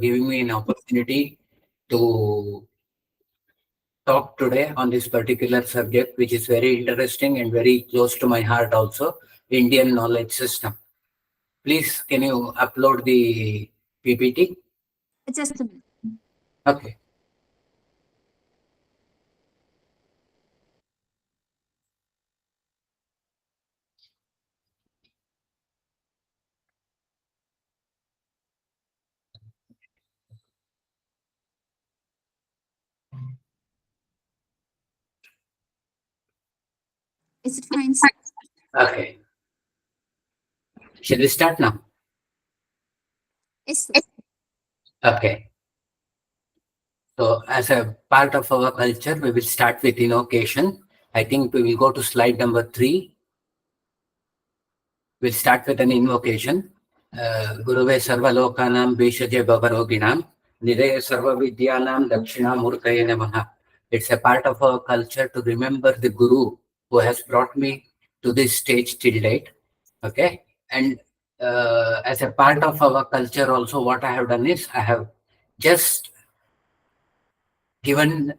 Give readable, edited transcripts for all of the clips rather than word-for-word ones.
giving me an opportunity to talk today on this particular subject, which is very interesting and very close to my heart also, Indian knowledge system. Please, can you upload the PPT? Just a minute. Okay. Is it fine, sir? Okay. Shall we start now? Yes, sir. Okay. So as a part of our culture, we will start with invocation. I think we will go to slide number 3. We'll start with an invocation. Guruve Sarvalokanam Bhishaje Bhavaroginam Nidaya Sarva Vidyanam Dakshinamurtaye Namaha. It's a part of our culture to remember the Guru who has brought me to this stage till date. Okay. And as a part of our culture also, what I have done is I have just given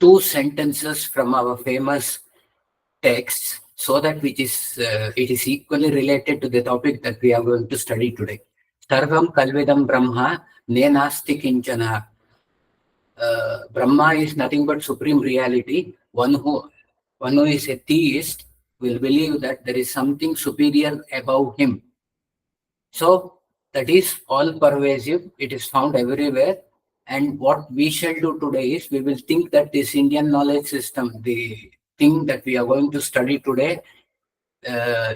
2 sentences from our famous texts so that it is equally related to the topic that we are going to study today. Sarvam Kalvidam Brahma Nenasti Kinchana. Brahma is nothing but supreme reality. One who is a theist will believe that there is something superior above him. So that is all pervasive. It is found everywhere. And what we shall do today is we will think that this Indian knowledge system, the thing that we are going to study today,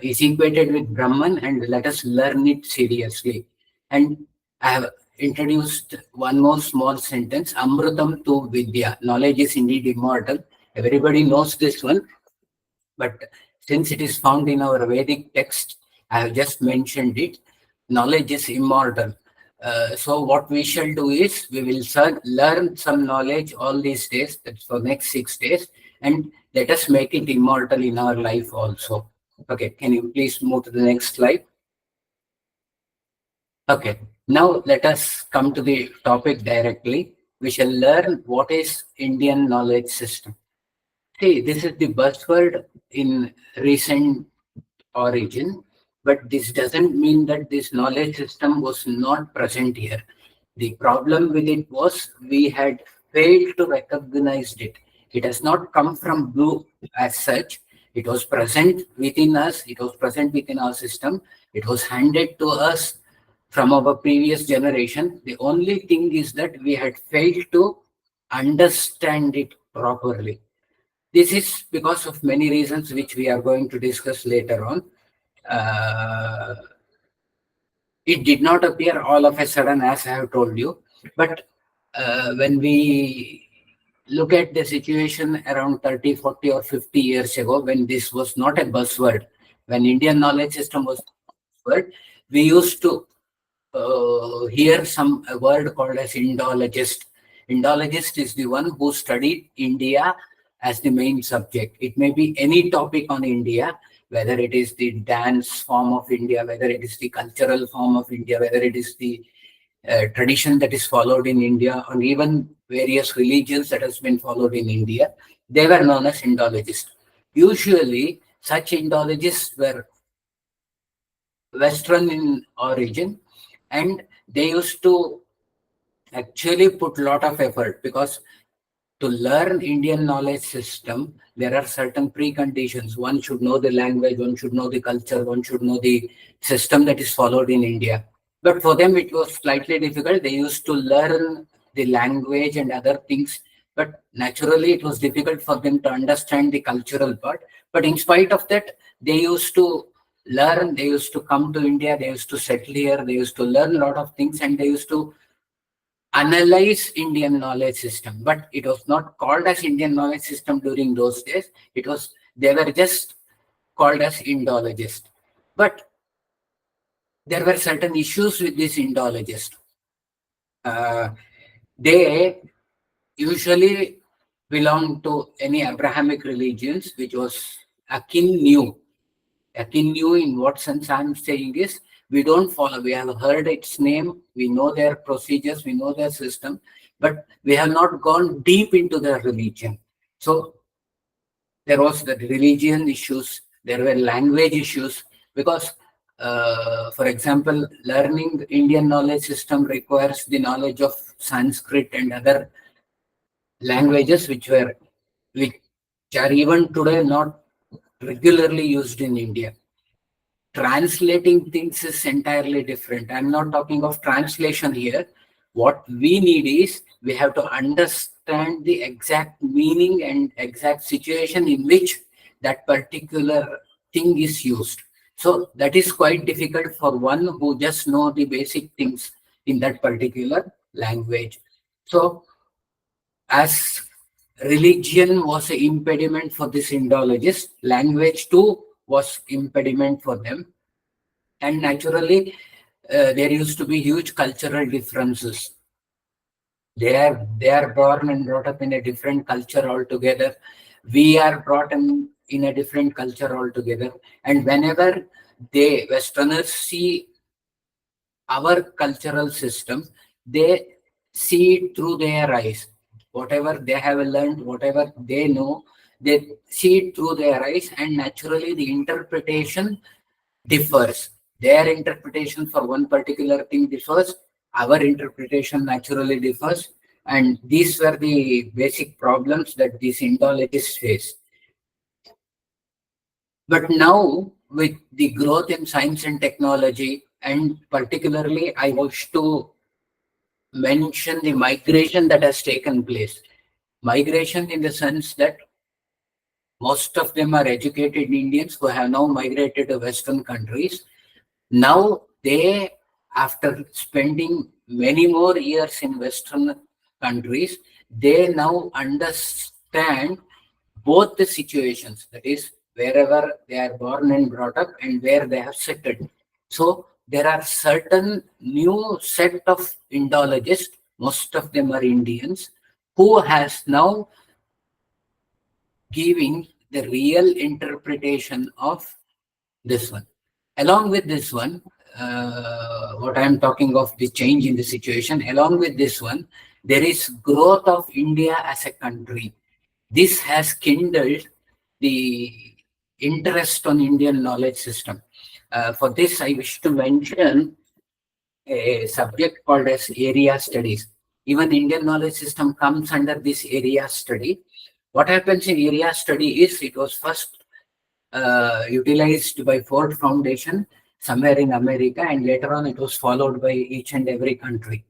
is equated with Brahman, and let us learn it seriously. And I have introduced one more small sentence, Amrutam tu Vidya. Knowledge is indeed immortal. Everybody knows this one. But since it is found in our Vedic text, I have just mentioned it. Knowledge is immortal. So what we shall do is we will learn some knowledge all these days, that's for next 6 days, and let us make it immortal in our life also. Okay, can you please move to the next slide? Okay, now let us come to the topic directly. We shall learn what is Indian knowledge system. See, this is the buzzword in recent origin, but this doesn't mean that this knowledge system was not present here. The problem with it was we had failed to recognize it. It has not come from blue as such. It was present within us. It was present within our system. It was handed to us from our previous generation. The only thing is that we had failed to understand it properly. This is because of many reasons which we are going to discuss later on. Uh, it did not appear all of a sudden, as I have told you, but when we look at the situation around 30, 40 or 50 years ago, when this was not a buzzword, when Indian knowledge system was a buzzword, we used to hear a word called as Indologist. Indologist is the one who studied India as the main subject. It may be any topic on India, whether it is the dance form of India, whether it is the cultural form of India, whether it is the tradition that is followed in India, or even various religions that has been followed in India. They were known as Indologists. Usually, such Indologists were Western in origin, and they used to actually put a lot of effort, because to learn Indian knowledge system, there are certain preconditions. One should know the language, one should know the culture, one should know the system that is followed in India. But for them, it was slightly difficult. They used to learn the language and other things, but naturally, it was difficult for them to understand the cultural part. But in spite of that, they used to learn, they used to come to India, they used to settle here, they used to learn a lot of things, and they used to analyze Indian knowledge system. But it was not called as Indian knowledge system during those days. They were just called as Indologist. But there were certain issues with this Indologist. They usually belonged to any Abrahamic religions, which was akin new. Akin new in what sense I'm saying is, We don't follow. We have heard its name, we know their procedures, we know their system, but we have not gone deep into their religion. So there was the religion issues, there were language issues, because for example, learning Indian knowledge system requires the knowledge of Sanskrit and other languages which are even today not regularly used in India. Translating things is entirely different. I'm not talking of translation here. What we need is we have to understand the exact meaning and exact situation in which that particular thing is used. So that is quite difficult for one who just know the basic things in that particular language. So as religion was an impediment for this Indologists, language too was impediment for them, and naturally there used to be huge cultural differences. They are born and brought up in a different culture altogether. We are brought in a different culture altogether, and whenever they Westerners see our cultural system, they see it through their eyes. Whatever they have learned, whatever they know, they see it through their eyes, and naturally the interpretation differs. Their interpretation for one particular thing differs, our interpretation naturally differs, and these were the basic problems that these Indologists face. But now, with the growth in science and technology, and particularly, I wish to mention the migration that has taken place. Migration in the sense that most of them are educated Indians who have now migrated to Western countries. Now they, after spending many more years in Western countries, they now understand both the situations, that is, wherever they are born and brought up and where they have settled. So there are certain new set of Indologists, most of them are Indians, who has now giving the real interpretation of this one. Along with this one, what I'm talking of, the change in the situation, along with this one, there is growth of India as a country. This has kindled the interest on Indian knowledge system. For this, I wish to mention a subject called as area studies. Even Indian knowledge system comes under this area study. What happens in area study is it was first utilized by Ford Foundation somewhere in America, and later on it was followed by each and every country.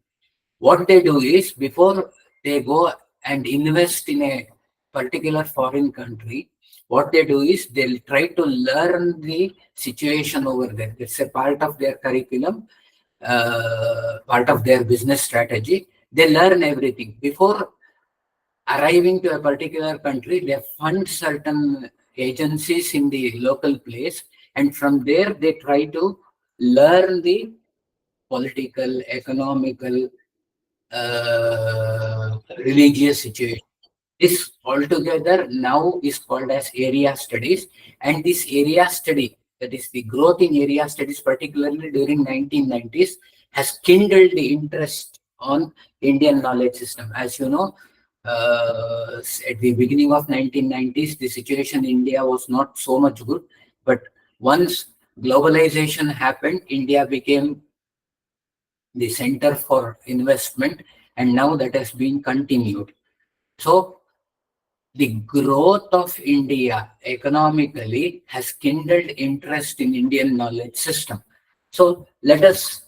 What they do is before they go and invest in a particular foreign country, what they do is they'll try to learn the situation over there. It's a part of their curriculum, part of their business strategy. They learn everything before arriving to a particular country. They fund certain agencies in the local place, and from there they try to learn the political, economical, religious situation. This altogether now is called as area studies, and this area study, that is the growth in area studies, particularly during 1990s, has kindled the interest on Indian knowledge system. As you know, at the beginning of 1990s, the situation in India was not so much good, but once globalization happened, India became the center for investment, and now that has been continued. So the growth of India economically has kindled interest in Indian knowledge system. So let us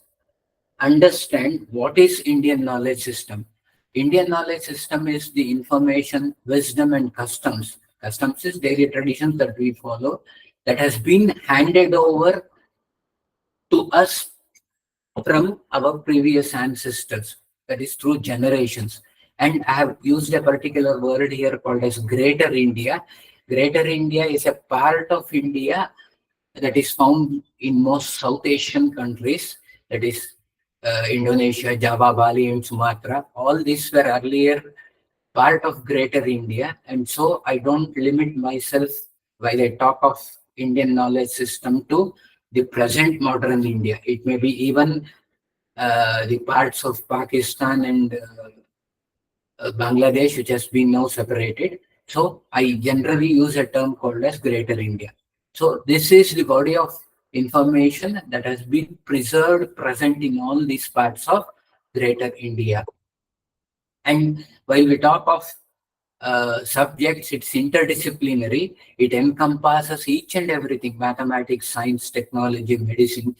understand what is Indian knowledge system. Indian knowledge system is the information, wisdom, and customs. Customs is daily traditions that we follow, that has been handed over to us from our previous ancestors, that is through generations. And I have used a particular word here called as Greater India. Greater India is a part of India that is found in most South Asian countries, that is Indonesia, Java, Bali, and Sumatra. All these were earlier part of Greater India, and so I don't limit myself while I talk of Indian knowledge system to the present modern India. It may be even the parts of Pakistan and Bangladesh, which has been now separated. So I generally use a term called as Greater India. So this is the body of information that has been preserved, present in all these parts of Greater India. And while we talk of subjects, it's interdisciplinary. It encompasses each and everything: mathematics, science, technology, medicine,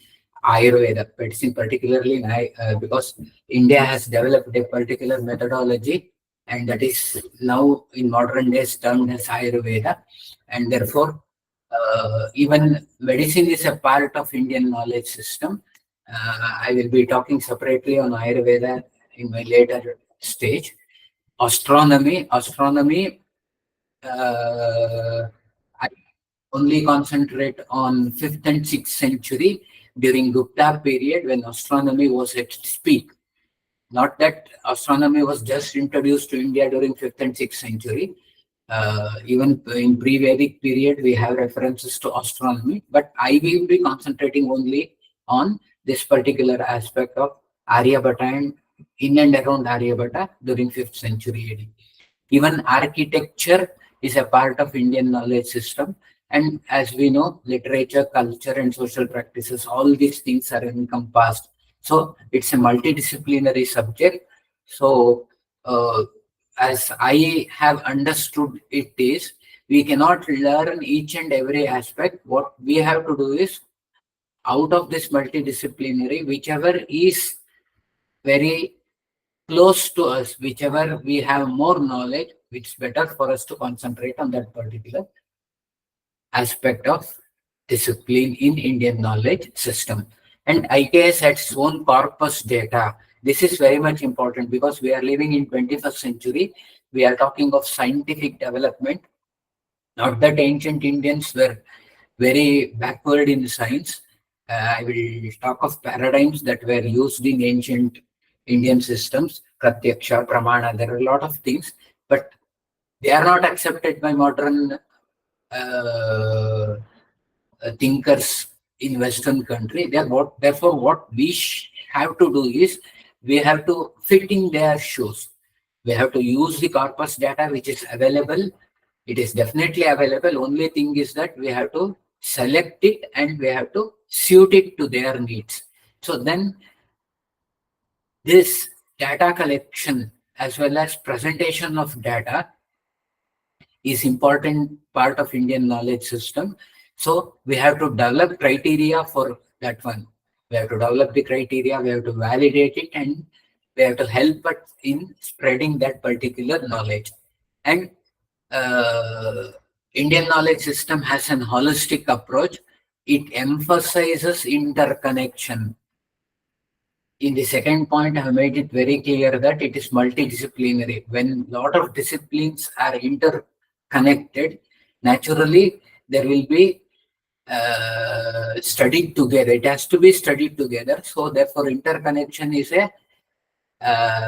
Ayurveda. Medicine, particularly because India has developed a particular methodology, and that is now in modern days termed as Ayurveda. And therefore, even medicine is a part of Indian knowledge system. I will be talking separately on Ayurveda in my later stage. Astronomy, uh, I only concentrate on 5th and 6th century during Gupta period when astronomy was at its peak. Not that astronomy was just introduced to India during 5th and 6th century. Even in pre-Vedic period, we have references to astronomy, but I will be concentrating only on this particular aspect of Aryabhatta and in and around Aryabhatta during 5th century AD. Even architecture is a part of Indian knowledge system. And as we know, literature, culture, and social practices, all these things are encompassed. So it's a multidisciplinary subject. So as I have understood it is, we cannot learn each and every aspect. What we have to do is, out of this multidisciplinary, whichever is very close to us, whichever we have more knowledge, it's better for us to concentrate on that particular aspect of discipline in Indian knowledge system. And IKS has its own corpus data. This is very much important because we are living in 21st century. We are talking of scientific development. Not that ancient Indians were very backward in science. I will talk of paradigms that were used in ancient Indian systems, Pratyaksha, Pramana. There are a lot of things, but they are not accepted by modern thinkers in Western country. Therefore, what we have to do is we have to fit in their shoes. We have to use the corpus data which is available. It is definitely available. Only thing is that we have to select it and we have to suit it to their needs. So then this data collection as well as presentation of data is important part of Indian knowledge system. So we have to develop criteria for that one. We have to develop the criteria, we have to validate it, and we have to help us in spreading that particular knowledge. And Indian knowledge system has an holistic approach. It emphasizes interconnection. In the second point, I have made it very clear that it is multidisciplinary. When a lot of disciplines are interconnected, naturally there will be studied together. It has to be studied together. So therefore, interconnection is a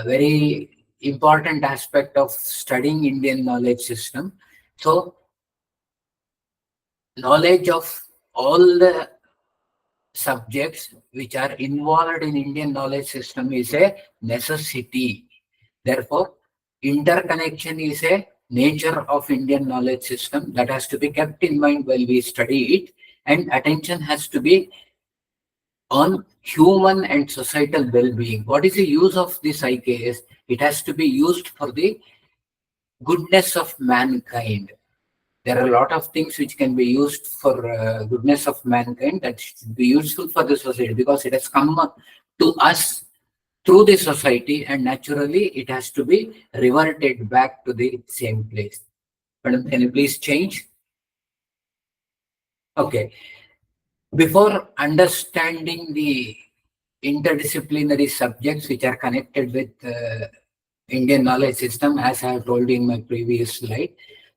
very important aspect of studying Indian knowledge system. So knowledge of all the subjects which are involved in Indian knowledge system is a necessity. Therefore, interconnection is a nature of Indian knowledge system that has to be kept in mind while we study it, and attention has to be on human and societal well-being. What is the use of this IKS? It has to be used for the goodness of mankind. There are a lot of things which can be used for goodness of mankind that should be useful for the society because it has come to us through the society, and naturally it has to be reverted back to the same place. Madam, can you please change? Okay. Before understanding the interdisciplinary subjects which are connected with Indian knowledge system, as I have told you in my previous slide,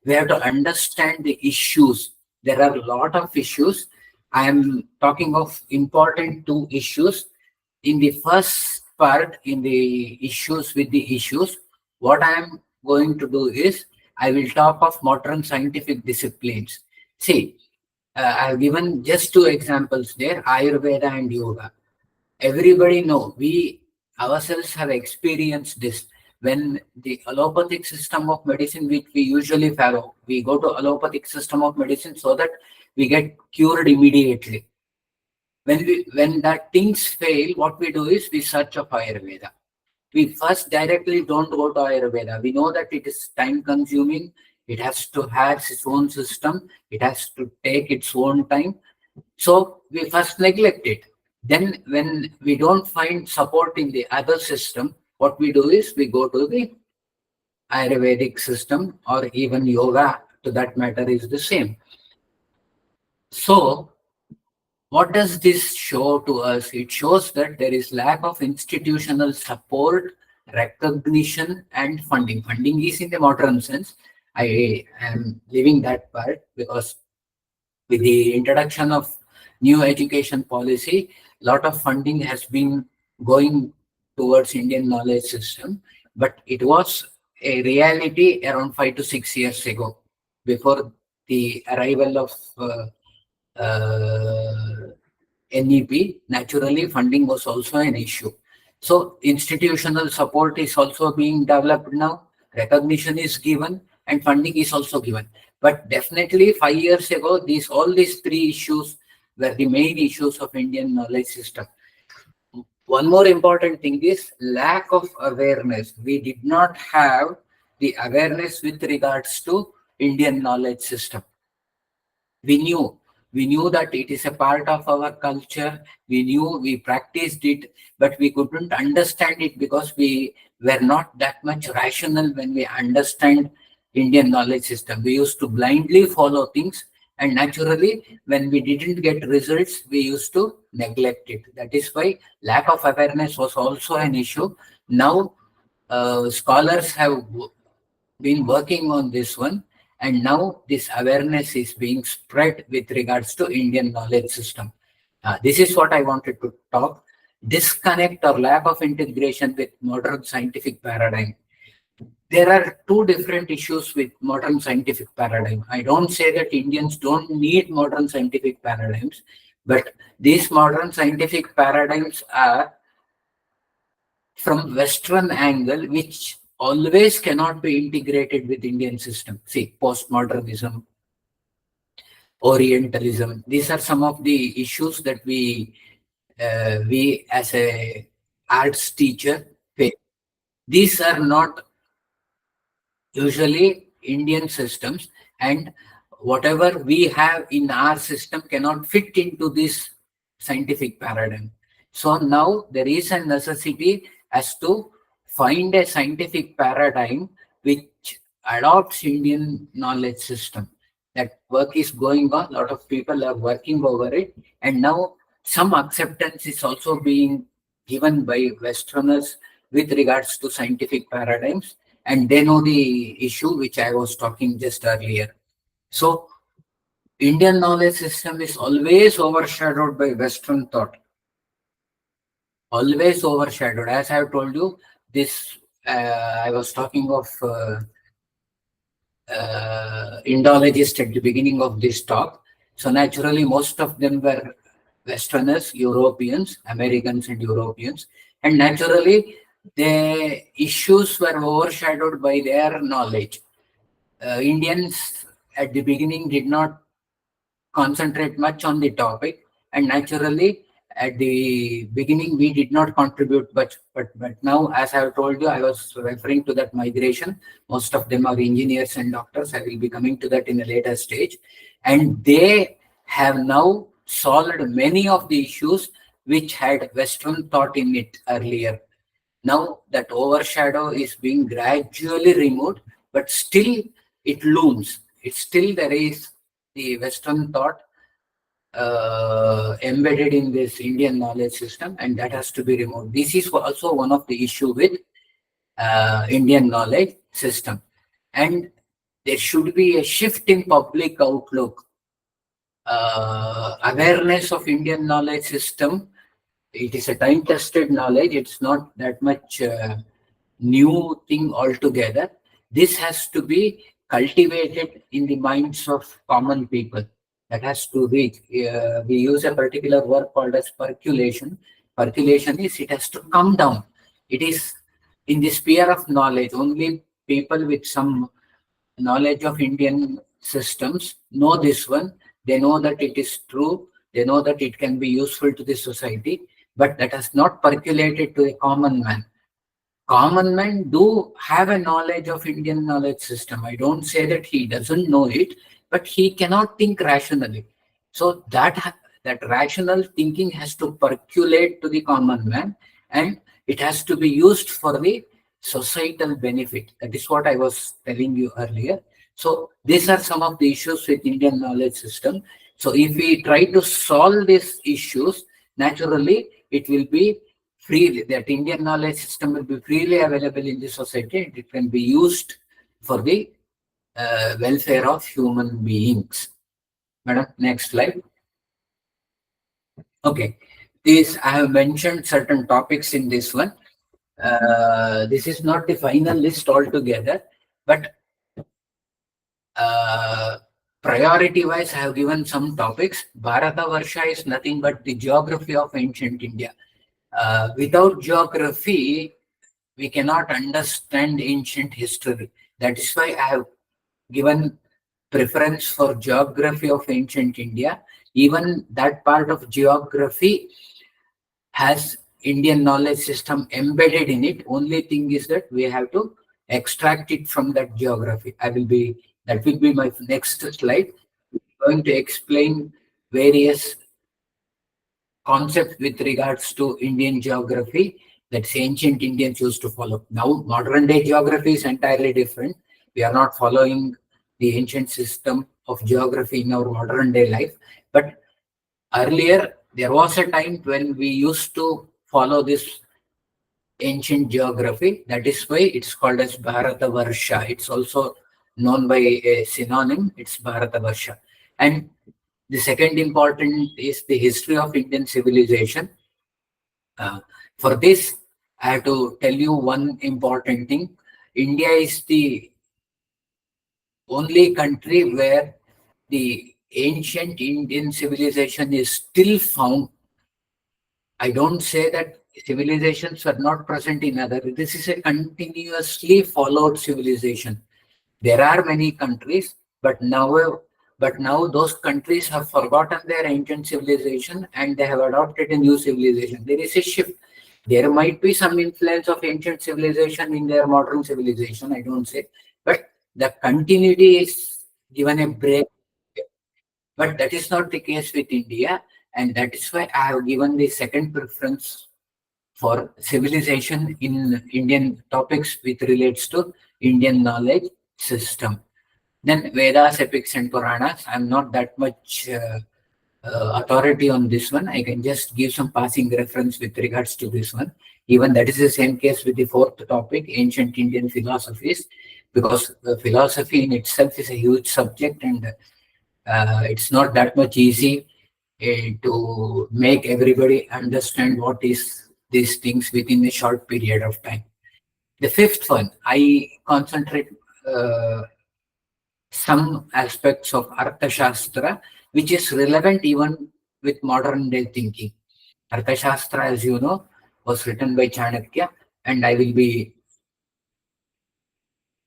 we have to understand the issues. There are a lot of issues. I am talking of important two issues. In the first part, in the issues with the issues, what I am going to do is I will talk of modern scientific disciplines. See, I have given just two examples there, Ayurveda and yoga. Everybody know, we ourselves have experienced this. When the allopathic system of medicine, which we usually follow, we go to allopathic system of medicine so that we get cured immediately. When that things fail, what we do is we search of Ayurveda. We first directly don't go to Ayurveda. We know that it is time consuming. It has to have its own system. It has to take its own time. So we first neglect it. Then when we don't find support in the other system, what we do is we go to the Ayurvedic system, or even yoga to that matter is the same. So what does this show to us? It shows that there is lack of institutional support, recognition, and funding. Funding is in the modern sense. I am leaving that part because with the introduction of new education policy, lot of funding has been going towards Indian knowledge system, but it was a reality around 5 to 6 years ago, before the arrival of NEP. Naturally, funding was also an issue. So institutional support is also being developed now. Recognition is given and funding is also given. But definitely 5 years ago, all these three issues were the main issues of Indian knowledge system. One more important thing is lack of awareness. We did not have the awareness with regards to Indian knowledge system. We knew that it is a part of our culture. We practiced it, but we couldn't understand it because we were not that much rational when we understand Indian knowledge system. We used to blindly follow things, and naturally when we didn't get results, we used to neglect it. That is why lack of awareness was also an issue. Now scholars have been working on this one, and now this awareness is being spread with regards to Indian knowledge system. This is what I wanted to talk. Disconnect or lack of integration with modern scientific paradigm. There are two different issues with modern scientific paradigm. I don't say that Indians don't need modern scientific paradigms, but these modern scientific paradigms are from Western angle, which always cannot be integrated with Indian system. See, postmodernism, Orientalism. These are some of the issues that we as a arts teacher face. These are not usually Indian systems, and whatever we have in our system cannot fit into this scientific paradigm. So now there is a necessity as to find a scientific paradigm which adopts Indian knowledge system. That work is going on. A lot of people are working over it, and now some acceptance is also being given by Westerners with regards to scientific paradigms, and they know the issue which I was talking just earlier. So Indian knowledge system is always overshadowed by Western thought. Always overshadowed. As I have told you, this I was talking of Indologists at the beginning of this talk. So naturally, most of them were Westerners, Europeans, Americans, and Europeans, and naturally, the issues were overshadowed by their knowledge. Indians at the beginning did not concentrate much on the topic, and naturally at the beginning we did not contribute much, but now, as I have told you, I was referring to that migration. Most of them are engineers and doctors. I will be coming to that in a later stage, and they have now solved many of the issues which had Western thought in it earlier. Now that overshadow is being gradually removed, but still it looms. It's still there is the Western thought embedded in this Indian knowledge system, and that has to be removed. This is also one of the issue with Indian knowledge system, and there should be a shift in public outlook. Awareness of Indian knowledge system. It is a time-tested knowledge. It's not that much new thing altogether. This has to be cultivated in the minds of common people. that has to reach. We use a particular word called as percolation. Percolation is it has to come down. It is in the sphere of knowledge. Only people with some knowledge of Indian systems know this one. They know that it is true. They know that it can be useful to the society, but that has not percolated to a common man. Common man do have a knowledge of Indian knowledge system. I don't say that he doesn't know it, but he cannot think rationally. So that rational thinking has to percolate to the common man, and it has to be used for the societal benefit. That is what I was telling you earlier. So these are some of the issues with Indian knowledge system. So if we try to solve these issues, naturally it will be freely, that Indian knowledge system will be freely available in the society, and it can be used for the welfare of human beings. Madam, next slide. Okay, this I have mentioned certain topics in this one. This is not the final list altogether, but priority wise, I have given some topics. Bharata Varsha is nothing but the geography of ancient India. Without geography, we cannot understand ancient history. That is why I have given preference for geography of ancient India. Even that part of geography has Indian knowledge system embedded in it. Only thing is that we have to extract it from that geography. That will be my next slide. I'm going to explain various concept with regards to Indian geography that ancient Indians used to follow. Now, modern day geography is entirely different. We are not following the ancient system of geography in our modern day life. But earlier, there was a time when we used to follow this ancient geography. That is why it's called as Bharata Varsha. It's also known by a synonym, it's Bharata Varsha. And the second important is the history of Indian civilization. Uh, for this, I have to tell you one important thing. India is the only country where the ancient Indian civilization is still found. I don't say that civilizations were not present in other. This is a continuously followed civilization. There are many countries, but now those countries have forgotten their ancient civilization and they have adopted a new civilization. There is a shift. There might be some influence of ancient civilization in their modern civilization, I don't say, but the continuity is given a break. But that is not the case with India, and that is why I have given the second preference for civilization in Indian topics with relates to Indian knowledge system. Then Vedas, epics, and Puranas. I'm not that much authority on this one. I can just give some passing reference with regards to this one. Even that is the same case with the fourth topic, ancient Indian philosophies, because philosophy in itself is a huge subject, and it's not that much easy to make everybody understand what is these things within a short period of time. The fifth one, I concentrate some aspects of Arthashastra, which is relevant even with modern day thinking. Arthashastra, as you know, was written by Chanakya, and I will be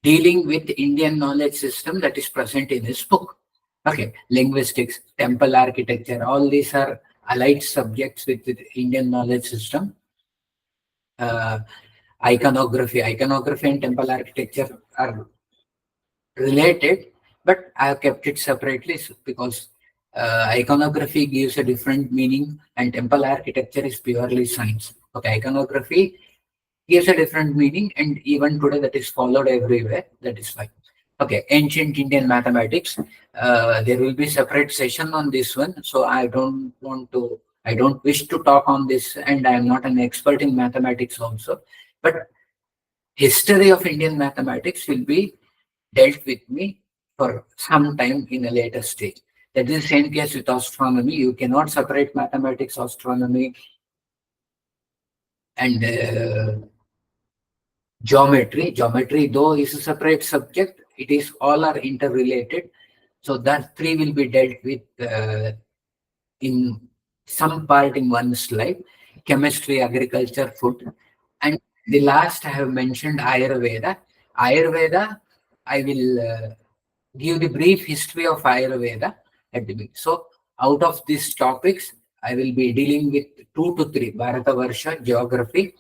dealing with Indian knowledge system that is present in his book. Okay, linguistics, temple architecture, all these are allied subjects with the Indian knowledge system. Uh, iconography and temple architecture are related, but I have kept it separately because iconography gives a different meaning and temple architecture is purely science. Okay, iconography gives a different meaning, and even today that is followed everywhere. That is fine. Okay, ancient Indian mathematics. There will be separate session on this one, so I don't wish to talk on this, and I am not an expert in mathematics also. But history of Indian mathematics will be dealt with me for some time in a later stage. That is the same case with astronomy. You cannot separate mathematics, astronomy, and geometry. Geometry, though, is a separate subject. It is all are interrelated. So that three will be dealt with in some part in one slide: chemistry, agriculture, food. And the last I have mentioned Ayurveda. Ayurveda, I will give the brief history of Ayurveda at the beginning. So out of these topics, I will be dealing with 2 to 3: Bharatavarsha, geography,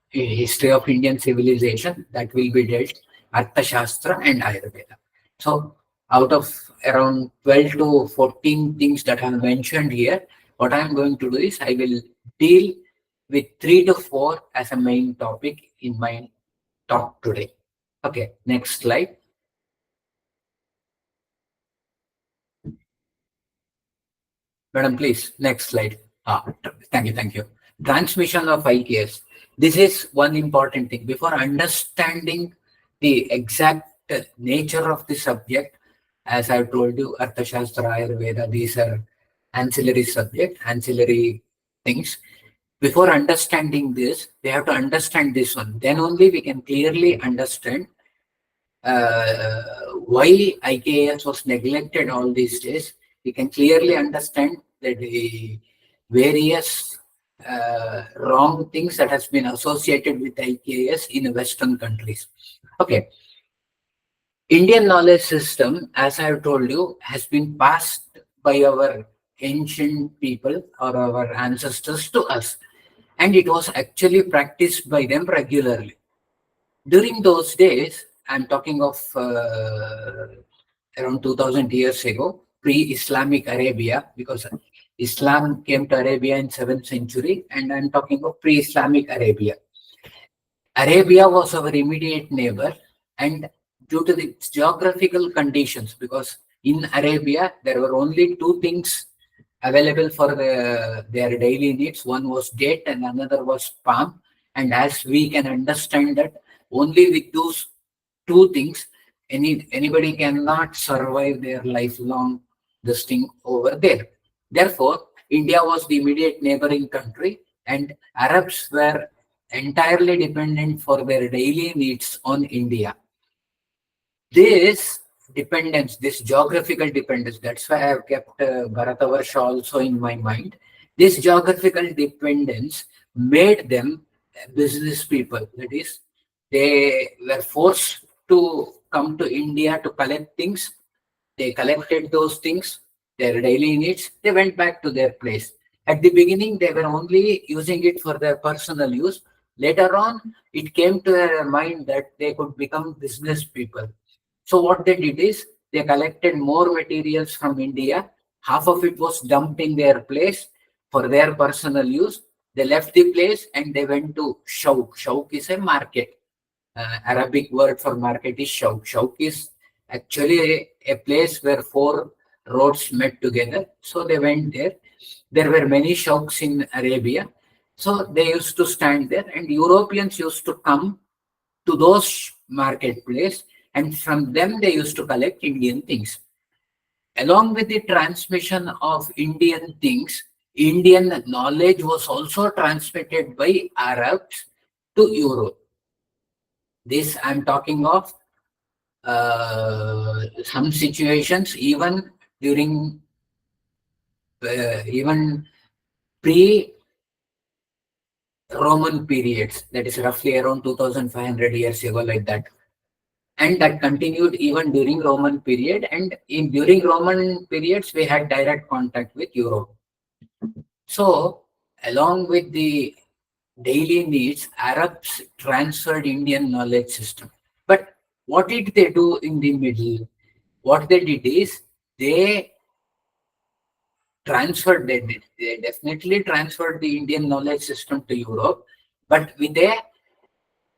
history of Indian civilization, that will be dealt, Arthashastra and Ayurveda. So out of around 12 to 14 things that I have mentioned here, what I am going to do is I will deal with 3 to 4 as a main topic in my talk today. Okay, next slide. Madam, please, next slide. Thank you. Transmission of IKS. This is one important thing. Before understanding the exact nature of the subject, as I've told you, Arthashastra, Ayurveda, these are ancillary subject, ancillary things. Before understanding this, we have to understand this one. Then only we can clearly understand why IKS was neglected all these days. We can clearly understand that the various wrong things that has been associated with IKS in Western countries. Okay, Indian knowledge system, as I have told you, has been passed by our ancient people or our ancestors to us, and it was actually practiced by them regularly. During those days, I'm talking of around 2000 years ago, pre-Islamic Arabia, because Islam came to Arabia in 7th century, and I'm talking of pre-Islamic Arabia. Arabia was our immediate neighbor, and due to the geographical conditions, because in Arabia there were only two things available for their daily needs. One was date and another was palm. And as we can understand that only with those two things, anybody cannot survive their lifelong this thing over there. Therefore, India was the immediate neighboring country, and Arabs were entirely dependent for their daily needs on India. This dependence, this geographical dependence, that's why I have kept Bharatavarsha also in my mind. This geographical dependence made them business people. That is, they were forced to come to India to collect things. They collected those things, their daily needs. They went back to their place. At the beginning, they were only using it for their personal use. Later on, it came to their mind that they could become business people. So what they did is they collected more materials from India. Half of it was dumped in their place for their personal use. They left the place and they went to Shauk. Shauk is a market. Arabic word for market is Shauk. Shauk is actually a place where four roads met together. So they went there. There were many Shauks in Arabia. So they used to stand there, and Europeans used to come to those marketplace, and from them they used to collect Indian things. Along with the transmission of Indian things, Indian knowledge was also transmitted by Arabs to Europe. This I'm talking of some situations even during even pre-Roman periods, that is roughly around 2500 years ago, like that. And that continued even during Roman period, and in during Roman periods we had direct contact with Europe. So along with the daily needs, Arabs transferred Indian knowledge system. But what did they do in the middle? What they did is they they definitely transferred the Indian knowledge system to Europe, but with a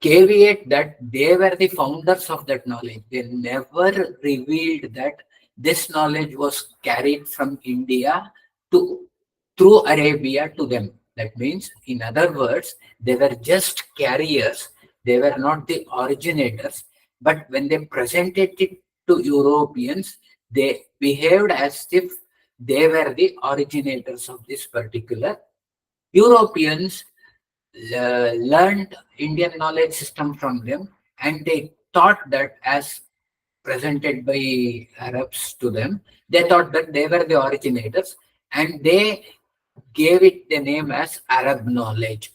caveat that they were the founders of that knowledge. They never revealed that this knowledge was carried from India to through Arabia to them. That means, in other words, they were just carriers. They were not the originators. But when they presented it to Europeans, they behaved as if they were the originators of this particular. Europeans learned Indian knowledge system from them, and they thought that as presented by Arabs to them, they thought that they were the originators, and they gave it the name as Arab knowledge.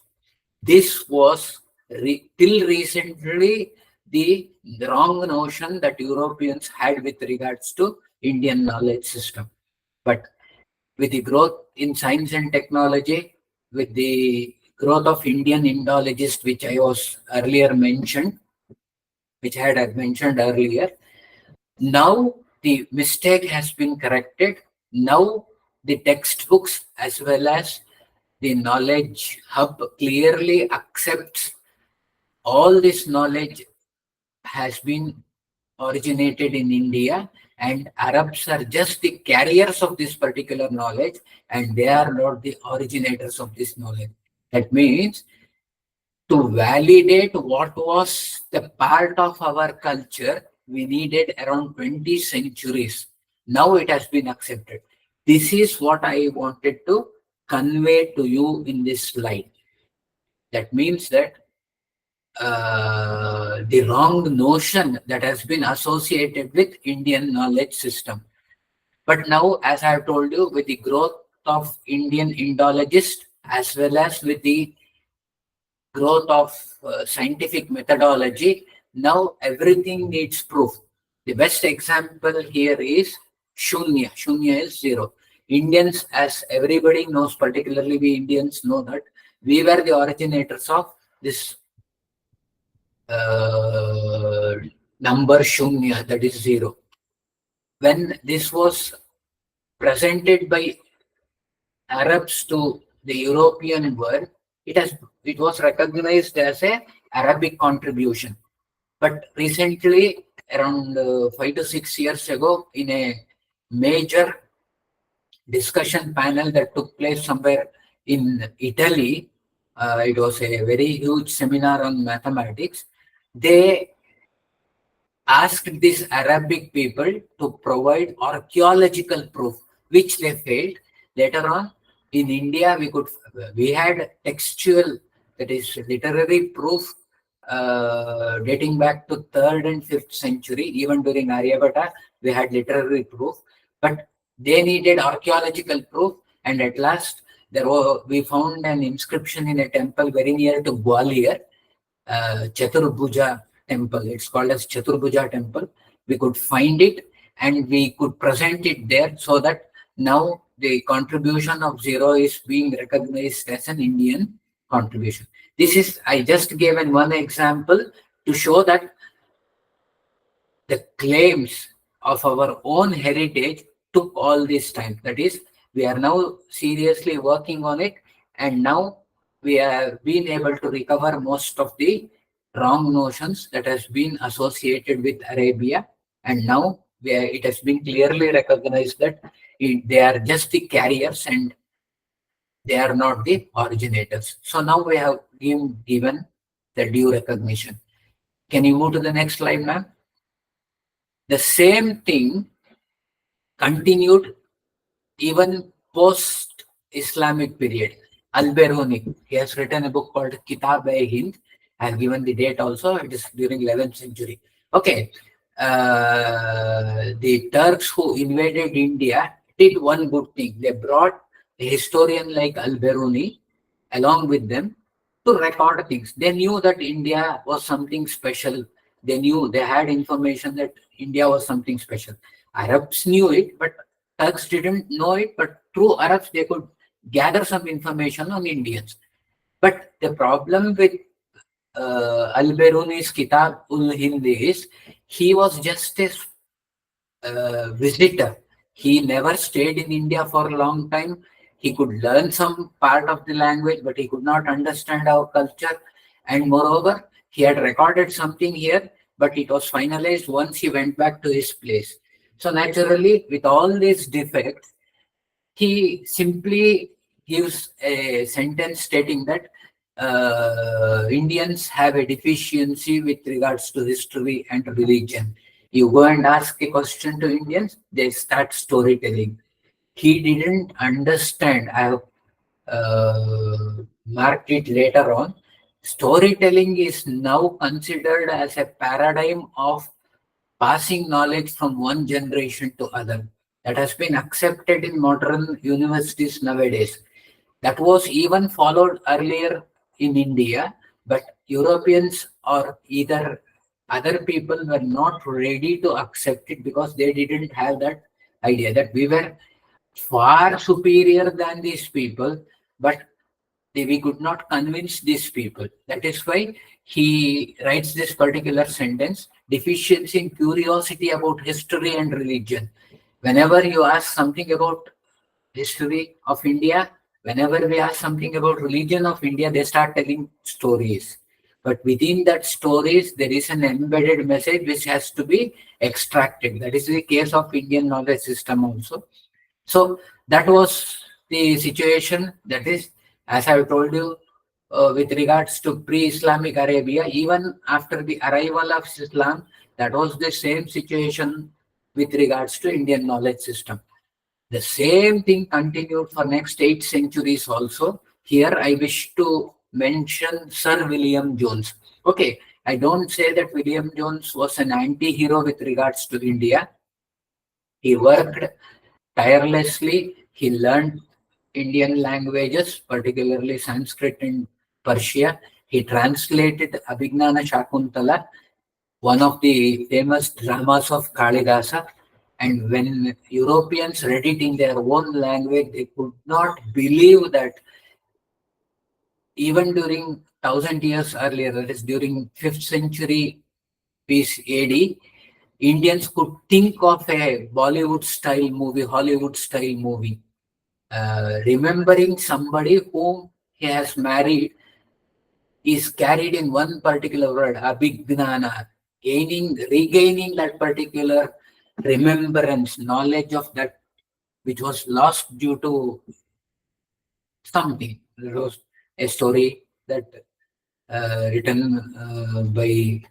This was till recently the wrong notion that Europeans had with regards to Indian knowledge system. But with the growth in science and technology, with the growth of Indian Indologists, which I was earlier mentioned, which I had mentioned earlier, now the mistake has been corrected. Now the textbooks as well as the knowledge hub clearly accepts all this knowledge has been originated in India, and Arabs are just the carriers of this particular knowledge, and they are not the originators of this knowledge. That means to validate what was the part of our culture, we needed around 20 centuries. Now it has been accepted. This is what I wanted to convey to you in this slide. That means that the wrong notion that has been associated with Indian knowledge system. But now, as I have told you, with the growth of Indian Indologists as well as with the growth of scientific methodology, now everything needs proof. The best example here is Shunya. Shunya is zero. Indians, as everybody knows, particularly we Indians know that we were the originators of this uh, number Shunya, that is zero. When this was presented by Arabs to the European world, it was recognized as a Arabic contribution. But recently, around 5 to 6 years ago, in a major discussion panel that took place somewhere in Italy, it was a very huge seminar on mathematics. They asked these Arabic people to provide archaeological proof, which they failed. Later on, in India, we had textual, that is literary proof dating back to 3rd and 5th century. Even during Aryabhata, we had literary proof, but they needed archaeological proof. And at last, we found an inscription in a temple very near to Gwalior, Chaturbuja temple. It's called as Chaturbuja temple. We could find it and we could present it there, so that now the contribution of zero is being recognized as an Indian contribution. This is, I just gave one example to show that the claims of our own heritage took all this time. That is, we are now seriously working on it, and now we have been able to recover most of the wrong notions that has been associated with Arabia, and now it has been clearly recognized that they are just the carriers and they are not the originators. So now we have given the due recognition. Can you move to the next slide, ma'am? The same thing continued even post-Islamic period. Al-Biruni, he has written a book called Kitab-e-Hind. I have given the date also. It is during 11th century. Okay. The Turks who invaded India did one good thing. They brought a historian like Al-Biruni along with them to record things. They knew that India was something special. They had information that India was something special. Arabs knew it, but Turks didn't know it. But through Arabs, they could gather some information on Indians. But the problem with Al-Biruni's Kitab ul Hind is he was just a visitor. He never stayed in India for a long time. He could learn some part of the language, but he could not understand our culture. And moreover, he had recorded something here, but it was finalized once he went back to his place. So naturally, with all these defects, he simply gives a sentence stating that Indians have a deficiency with regards to history and religion. You go and ask a question to Indians, they start storytelling. He didn't understand. I have marked it later on. Storytelling is now considered as a paradigm of passing knowledge from one generation to other. That has been accepted in modern universities nowadays. That was even followed earlier in India, but Europeans or either other people were not ready to accept it because they didn't have that idea that we were far superior than these people, but we could not convince these people. That is why he writes this particular sentence: deficiency in curiosity about history and religion. Whenever you ask something about history of India, whenever we ask something about religion of India, they start telling stories. But within that stories, there is an embedded message which has to be extracted. That is the case of Indian knowledge system also. So that was the situation. That is, as I told you, with regards to pre-Islamic Arabia, even after the arrival of Islam, that was the same situation with regards to Indian knowledge system. The same thing continued for next 8 centuries also. Here I wish to mention Sir William Jones. Okay, I don't say that William Jones was an anti-hero with regards to India. He worked tirelessly. He learned Indian languages, particularly Sanskrit and Persia. He translated Abhignana Shakuntala, one of the famous dramas of Kalidasa. And when Europeans read it in their own language, they could not believe that even during 1,000 years earlier, that is during 5th century AD, Indians could think of a Bollywood style movie, Hollywood style movie, remembering somebody whom he has married is carried in one particular word, abhignana, regaining that particular remembrance, knowledge of that which was lost due to something. There was a story that written by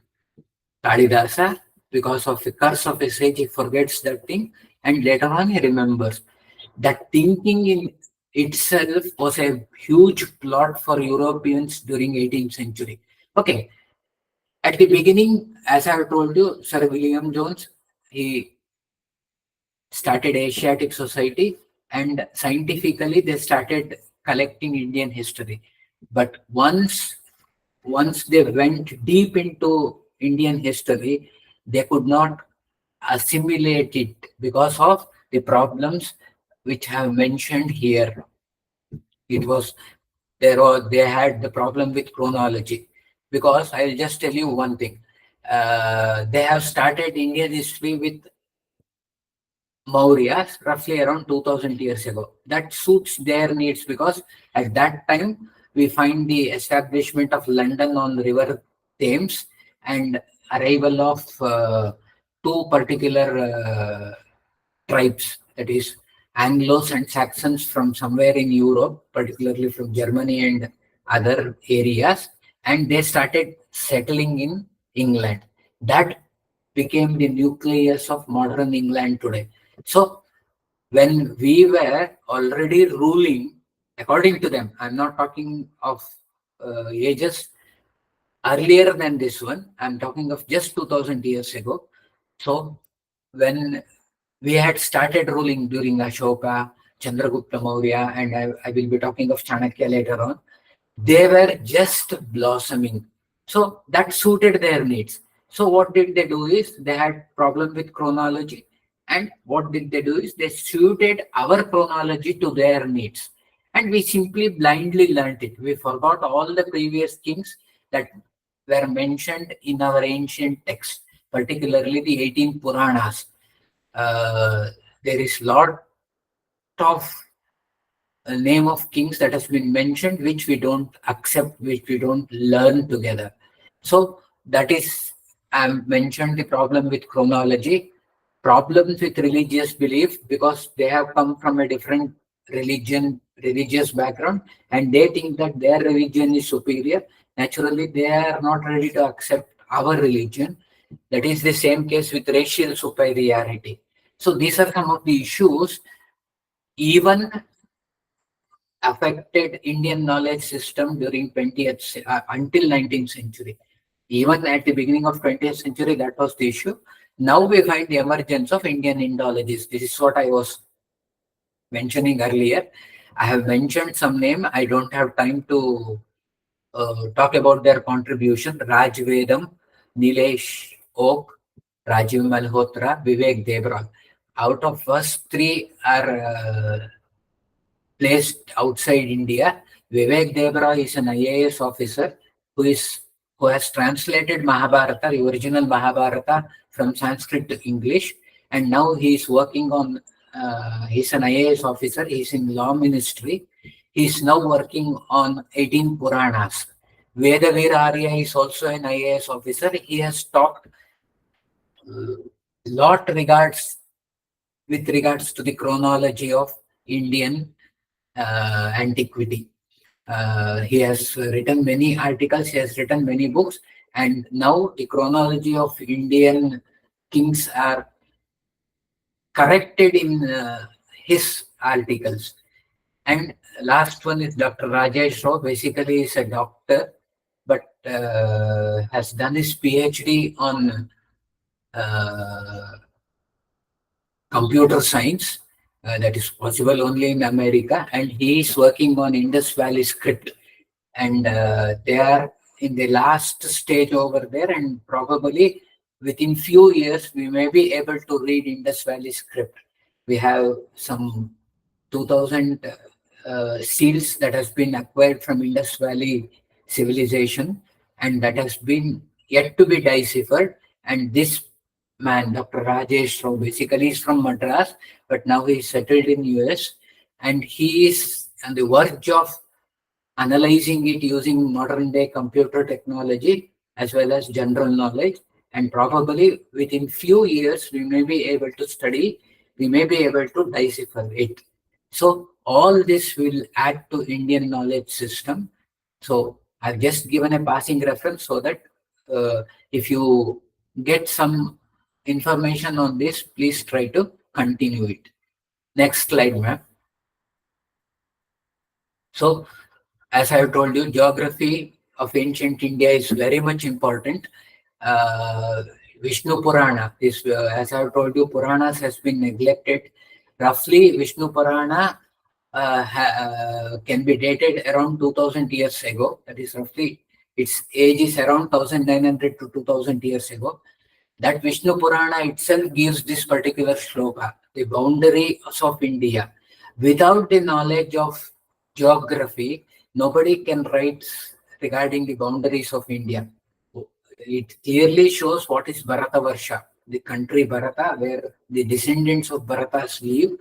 Kalidasa. Because of the curse of his age, he forgets that thing, and later on he remembers. That thinking in itself was a huge plot for Europeans during 18th century. Okay, at the beginning, as I have told you, Sir William Jones, he started Asiatic Society, and scientifically they started collecting Indian history. But once they went deep into Indian history, they could not assimilate it because of the problems which I have mentioned here. It was they had the problem with chronology, because I'll just tell you one thing. They have started Indian history with Mauryas roughly around 2000 years ago. That suits their needs because at that time we find the establishment of London on the River Thames and arrival of two particular tribes, that is Anglos and Saxons from somewhere in Europe, particularly from Germany and other areas, and they started settling in England. That became the nucleus of modern England today. So when we were already ruling, according to them, I'm not talking of ages earlier than this one, I'm talking of just 2000 years ago. So when we had started ruling during Ashoka, Chandragupta Maurya, and I will be talking of Chanakya later on, they were just blossoming. So that suited their needs. So what did they do is they had problem with chronology. And what did they do is they suited our chronology to their needs. And we simply blindly learnt it. We forgot all the previous kings that were mentioned in our ancient texts, particularly the 18 Puranas. There is lot of name of kings that has been mentioned, which we don't accept, which we don't learn together. So that is, I mentioned the problem with chronology, problems with religious belief, because they have come from a different religious background, and they think that their religion is superior. Naturally, they are not ready to accept our religion. That is the same case with racial superiority. So these are some of the issues even affected Indian knowledge system during 20th until 19th century. Even at the beginning of 20th century, that was the issue. Now we find the emergence of Indian Indologists. This is what I was mentioning earlier. I have mentioned some name. I don't have time to talk about their contribution. Raj Vedam, Nilesh Oak, Rajiv Malhotra, Vivek Debra. Out of first three are placed outside India. Vivek Debra is an IAS officer who is who has translated Mahabharata, the original Mahabharata, from Sanskrit to English, and now he is working on. He's an IAS officer. He's in law ministry. He's now working on 18 Puranas. Vedaveer Arya is also an IAS officer. He has talked lot regards with regards to the chronology of Indian antiquity. He has written many articles, he has written many books, and now the chronology of Indian kings are corrected in his articles. And last one is Dr. Rajesh Rao. Basically, is a doctor, but has done his PhD on uh, computer science. That is possible only in America, and he is working on Indus Valley script, and they are in the last stage over there, and probably within few years we may be able to read Indus Valley script. We have some 2000 seals that has been acquired from Indus Valley civilization, and that has been yet to be deciphered. And this man, Dr. Rajesh Rao, basically is from Madras, but now he is settled in US, and he is on the verge of analyzing it using modern day computer technology as well as general knowledge, and probably within few years we may be able to study, we may be able to decipher it. So all this will add to Indian knowledge system. So I've just given a passing reference so that if you get some information on this, please try to continue it. Next slide, ma'am. So as I have told you, geography of ancient India is very much important. Uh, Vishnu Purana, this, as I have told you, Puranas has been neglected. Roughly, Vishnu Purana can be dated around 2000 years ago. That is roughly, its age is around 1900 to 2000 years ago. That Vishnu Purana itself gives this particular shloka, the boundaries of India. Without the knowledge of geography, nobody can write regarding the boundaries of India. It clearly shows what is Bharatavarsha, the country Bharata, where the descendants of Bharatas live.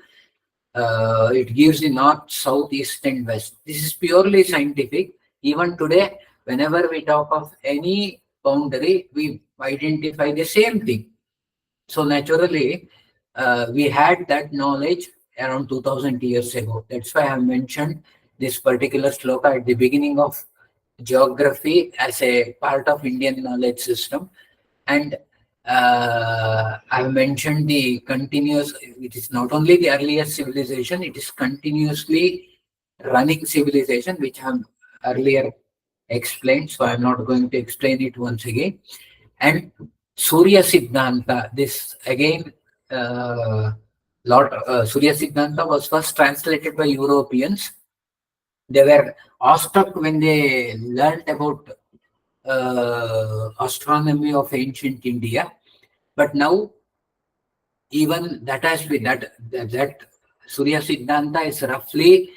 It gives the north, south, east, and west. This is purely scientific. Even today, whenever we talk of any boundary, we identify the same thing. So naturally, we had that knowledge around 2000 years ago. That's why I mentioned this particular sloka at the beginning of geography as a part of Indian knowledge system. And I mentioned the continuous, it is not only the earliest civilization, it is continuously running civilization, which I have earlier explained. So I'm not going to explain it once again. And Surya Siddhanta, this again, Surya Siddhanta was first translated by Europeans. They were awestruck when they learned about astronomy of ancient India. But now, even that has been that Surya Siddhanta is roughly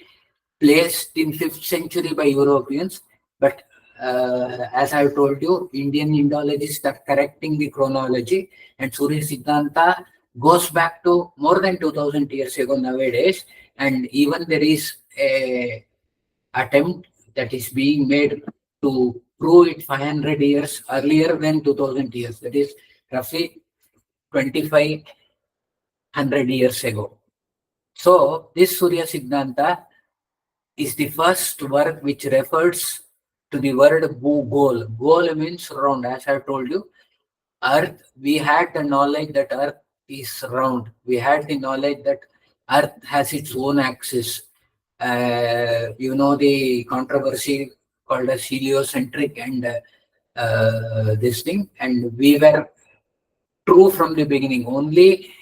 placed in 5th century by Europeans. But as I told you, Indian Indologists are correcting the chronology, and Surya Siddhanta goes back to more than 2000 years ago nowadays. And even there is a attempt that is being made to prove it 500 years earlier than 2000 years. That is roughly 2500 years ago. So this Surya Siddhanta is the first work which refers to the word Bhugol. Gol means round. As I told you, Earth, we had the knowledge that Earth is round. We had the knowledge that Earth has its own axis. You know the controversy called as heliocentric and this thing. And we were true from the beginning. Only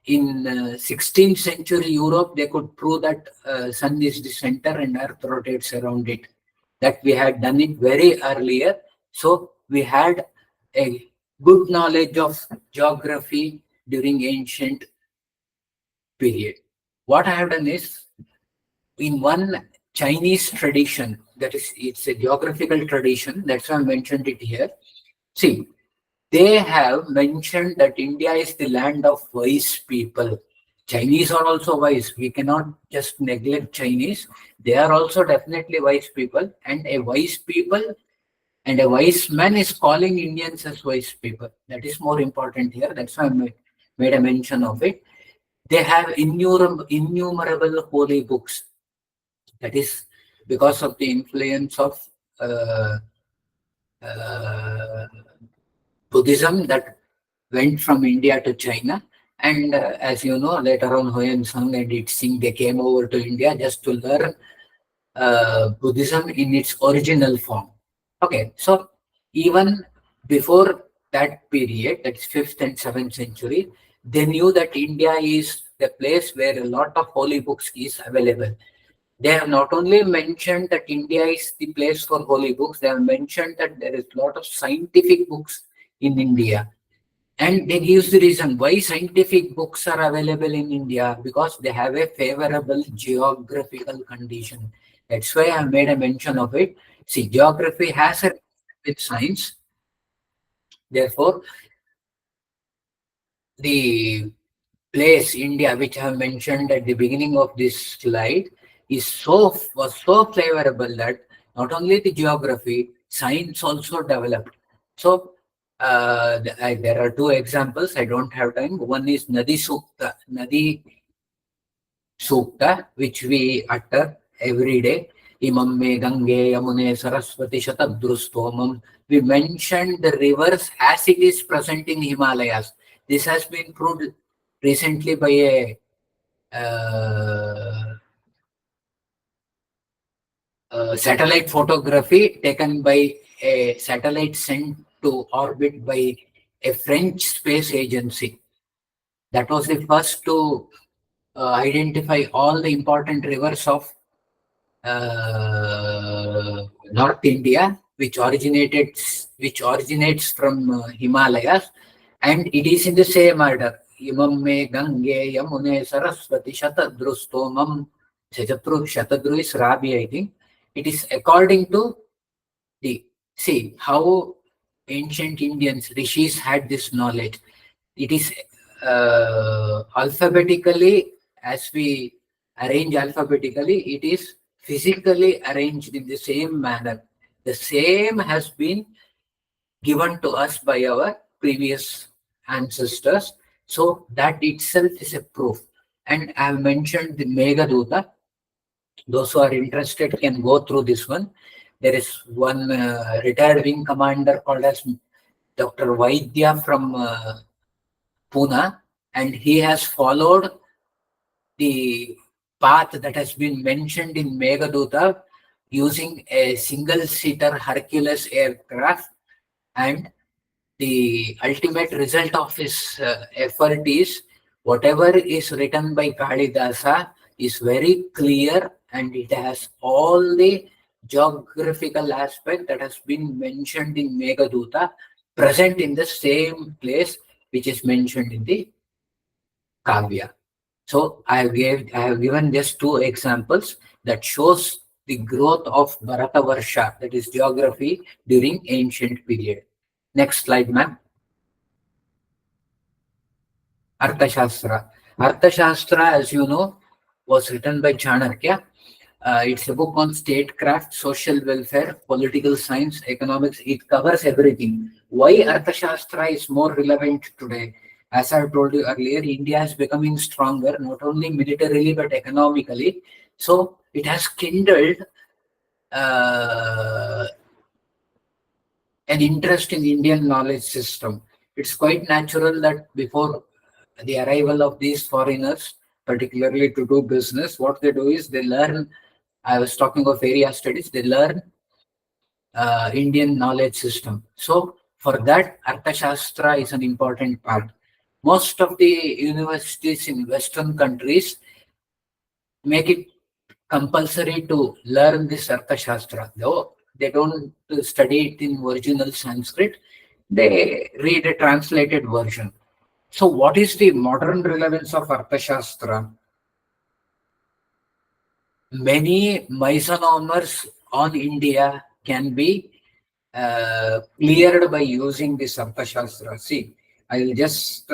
in 16th century Europe, they could prove that sun is the center and earth rotates around it. That we had done it very earlier. So we had a good knowledge of geography during ancient period. What I have done is, in one Chinese tradition, that is, it's a geographical tradition, that's why I mentioned it here. See, they have mentioned that India is the land of wise people. Chinese are also wise. We cannot just neglect Chinese. They are also definitely wise people, and a wise people and a wise man is calling Indians as wise people. That is more important here. That's why I made a mention of it. They have innumerable holy books. That is because of the influence of uh, uh, Buddhism that went from India to China. And as you know, later on, Huyen Sung and It Singh, they came over to India just to learn Buddhism in its original form. Okay, so even before that period, that's 5th and 7th century, they knew that India is the place where a lot of holy books is available. They have not only mentioned that India is the place for holy books, they have mentioned that there is a lot of scientific books in India. And they gives the reason why scientific books are available in India, because they have a favorable geographical condition. That's why I made a mention of it. See, geography has a with science. Therefore, the place India, which I have mentioned at the beginning of this slide, was so favorable that not only the geography, science also developed. So there are two examples. I don't have time. One is Nadi Sukta, which we utter every day. Imam me Gange Yamune Saraswati Shatadrustomam. We mentioned the rivers as it is present in Himalayas. This has been proved recently by a uh, satellite photography taken by a satellite sent to orbit by a French space agency. That was the first to identify all the important rivers of North India, which originates from Himalayas, and it is in the same order. Imam me Gange Yamune Saraswati Shatadrustomam. Shatadru is Rabi, I think. It is according to the, see how ancient Indians rishis had this knowledge. It is alphabetically, as we arrange alphabetically, it is physically arranged in the same manner. The same has been given to us by our previous ancestors. So that itself is a proof. And I have mentioned the Meghaduta. Those who are interested can go through this one. There is one retired wing commander called as Dr. Vaidya from Pune, and he has followed the path that has been mentioned in Meghaduta using a single-seater Hercules aircraft, and the ultimate result of his effort is whatever is written by Kalidasa is very clear, and it has all the geographical aspect that has been mentioned in Meghaduta present in the same place which is mentioned in the Kavya. So I have given just two examples that shows the growth of Bharatavarsha, that is geography during ancient period. Next slide, ma'am. Arthashastra. Arthashastra, as you know, was written by Chanakya. It's a book on statecraft, social welfare, political science, economics. It covers everything. Why Arthashastra is more relevant today? As I told you earlier, India is becoming stronger, not only militarily but economically. So it has kindled uh, an interest in Indian knowledge system. It's quite natural that before the arrival of these foreigners, particularly to do business, what they do is they learn. I was talking of area studies. They learn Indian knowledge system. So for that, Arthashastra is an important part. Most of the universities in Western countries make it compulsory to learn this Arthashastra. Though they don't study it in original Sanskrit, they read a translated version. So, what is the modern relevance of Arthashastra? Many Mysonomers on India can be cleared by using this Arthashastra. See, I will just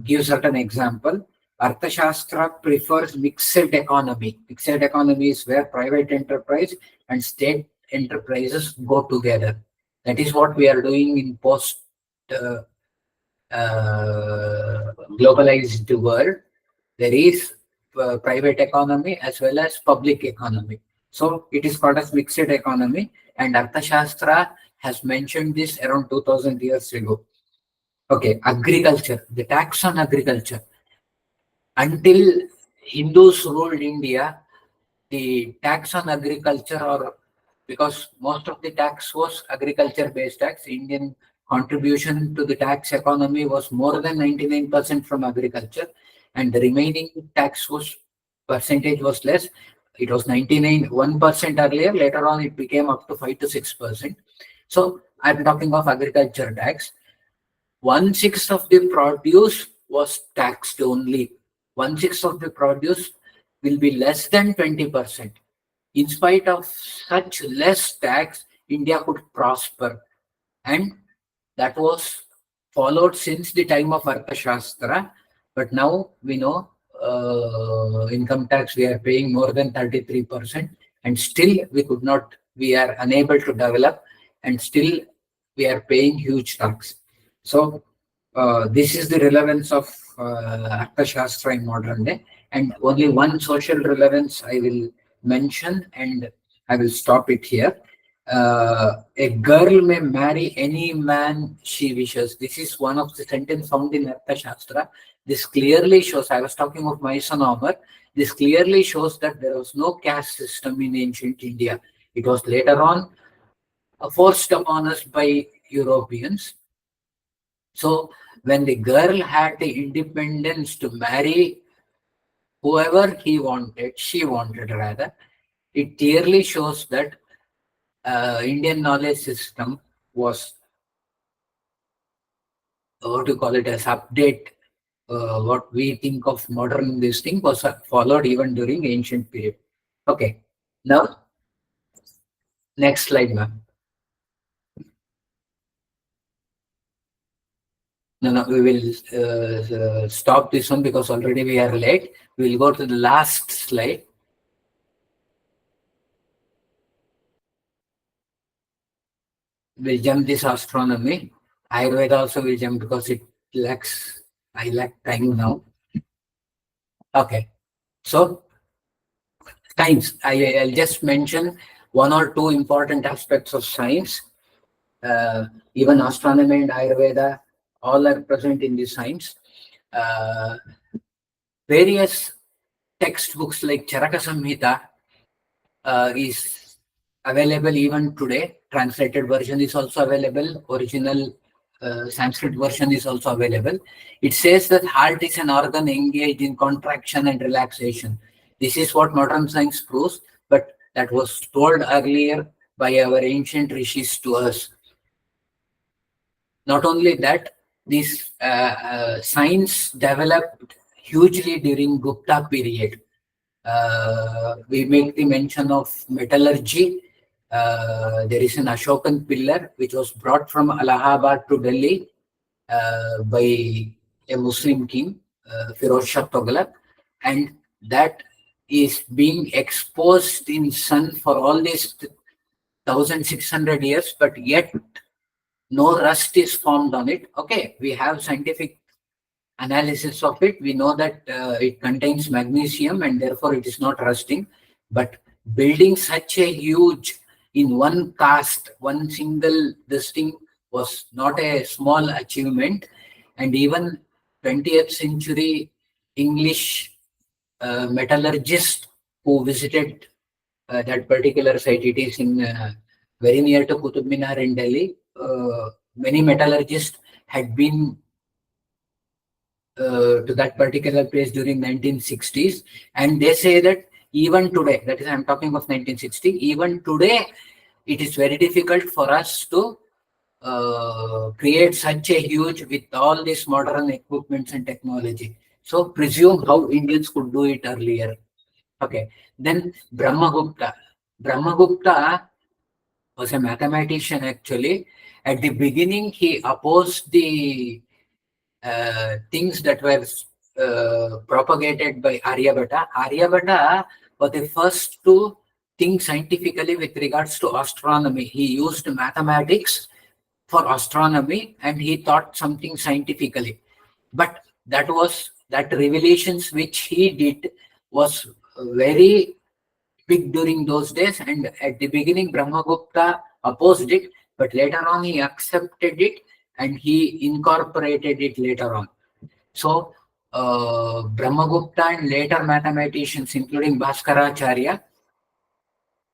give certain example. Arthashastra prefers mixed economy. Mixed economy is where private enterprise and state enterprises go together. That is what we are doing in post uh, globalized world. There is private economy as well as public economy. So it is called as mixed economy, and Arthashastra has mentioned this around 2000 years ago. Okay, agriculture, the tax on agriculture. Until Hindus ruled India, the tax on agriculture, or because most of the tax was agriculture based tax, Indian contribution to the tax economy was more than 99% from agriculture, and the remaining tax was percentage was less. It was 1% earlier, later on it became up to 5 to 6%. So I'm talking of agriculture tax. 1/6 of the produce was taxed only. 1/6 of the produce will be less than 20%. In spite of such less tax, India could prosper. And that was followed since the time of Arthashastra. But now we know income tax we are paying more than 33%, and still we are unable to develop, and still we are paying huge tax. So this is the relevance of Arthashastra in modern day, and only one social relevance I will mention, and I will stop it here. A girl may marry any man she wishes. This is one of the sentence found in Arthashastra. This clearly shows, I was talking of Mysonomer, this clearly shows that there was no caste system in ancient India. It was later on forced upon us by Europeans. So when the girl had the independence to marry whoever she wanted rather, it clearly shows that Indian knowledge system was, what to call it, as update. What we think of modern this thing was followed even during ancient period. Okay, now next slide, ma'am. No, we will stop this one because already we are late. We will go to the last slide. We'll jump this astronomy. Ayurveda also will jump because I lack time now. Okay, so science. I'll just mention one or two important aspects of science. Even astronomy and Ayurveda, all are present in the science. Various textbooks like Charaka Samhita is available even today. Translated version is also available. Original Sanskrit version is also available. It says that heart is an organ engaged in contraction and relaxation. This is what modern science proves, but that was told earlier by our ancient rishis to us. Not only that, this science developed hugely during Gupta period. We make the mention of metallurgy. There is an Ashokan pillar which was brought from Allahabad to Delhi by a Muslim king, Firoz Shah Tughlaq, and that is being exposed in sun for all these 1600 years, but yet no rust is formed on it. Okay, we have scientific analysis of it. We know that it contains magnesium and therefore it is not rusting. But building such a huge, in one cast, one single this thing was not a small achievement. And even 20th century English metallurgist who visited that particular site, it is in very near to Qutub Minar in Delhi. Many metallurgists had been to that particular place during 1960s, and they say that even today, that is, I'm talking of 1960, even today, it is very difficult for us to create such a huge with all these modern equipments and technology. So presume how Indians could do it earlier. Okay. Then Brahmagupta. Brahmagupta was a mathematician actually. At the beginning, he opposed the things that were propagated by Aryabhatta. Aryabhatta was the first to think scientifically with regards to astronomy. He used mathematics for astronomy and he thought something scientifically. But that revelations which he did was very big during those days. And at the beginning, Brahmagupta opposed it, but later on he accepted it and he incorporated it later on. So, Brahmagupta and later mathematicians, including Bhaskaracharya,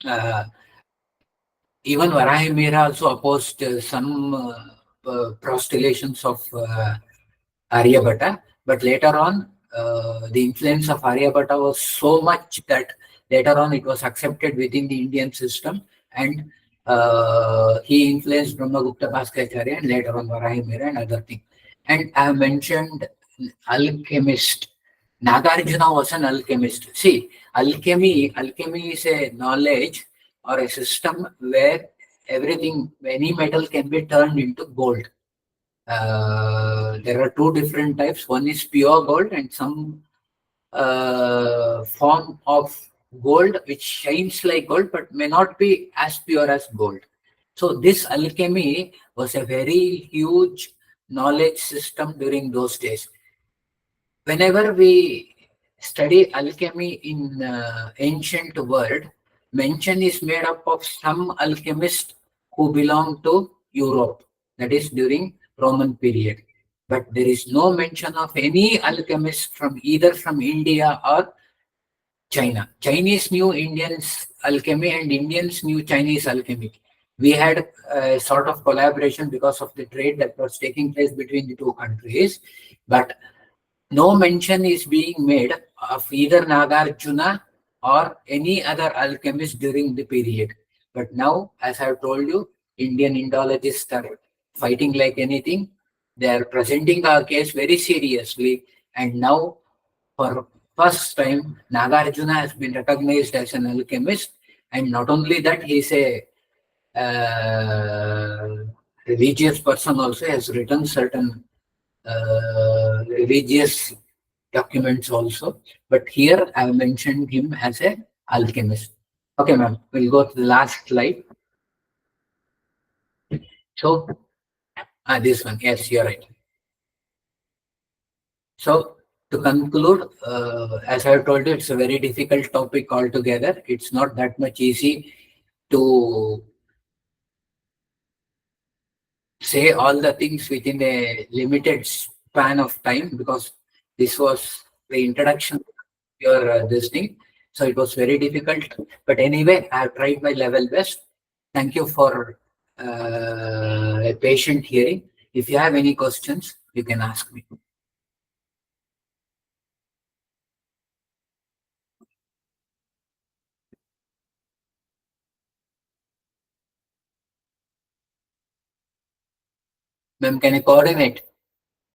uh, even Varahimira also opposed some postulations of Aryabhatta, but later on, the influence of Aryabhatta was so much that later on it was accepted within the Indian system, and he influenced Brahmagupta, Bhaskaracharya, and later on Varahimira and other things. And I have mentioned alchemist. Nagarjuna was an alchemist. See, alchemy is a knowledge or a system where everything, any metal can be turned into gold. There are two different types. One is pure gold and some form of gold which shines like gold but may not be as pure as gold. So this alchemy was a very huge knowledge system during those days. Whenever we study alchemy in ancient world, mention is made up of some alchemist who belong to Europe, that is during Roman period. But there is no mention of any alchemist from either from India or China. Chinese knew Indians alchemy and Indians knew Chinese alchemy. We had a sort of collaboration because of the trade that was taking place between the two countries. But no mention is being made of either Nagarjuna or any other alchemist during the period. But now, as I've told you, Indian Indologists are fighting like anything. They are presenting our case very seriously. And now, for first time, Nagarjuna has been recognized as an alchemist. And not only that, he is a religious person also, has written certain religious documents also. But here I have mentioned him as a alchemist. Okay, ma'am. We'll go to the last slide. So, this one. Yes, you're right. So, to conclude, as I have told you, it's a very difficult topic altogether. It's not that much easy to say all the things within a limited span of time because this was the introduction to your this thing. So it was very difficult. But anyway, I have tried my level best. Thank you for a patient hearing. If you have any questions, you can ask me. Ma'am, can I coordinate?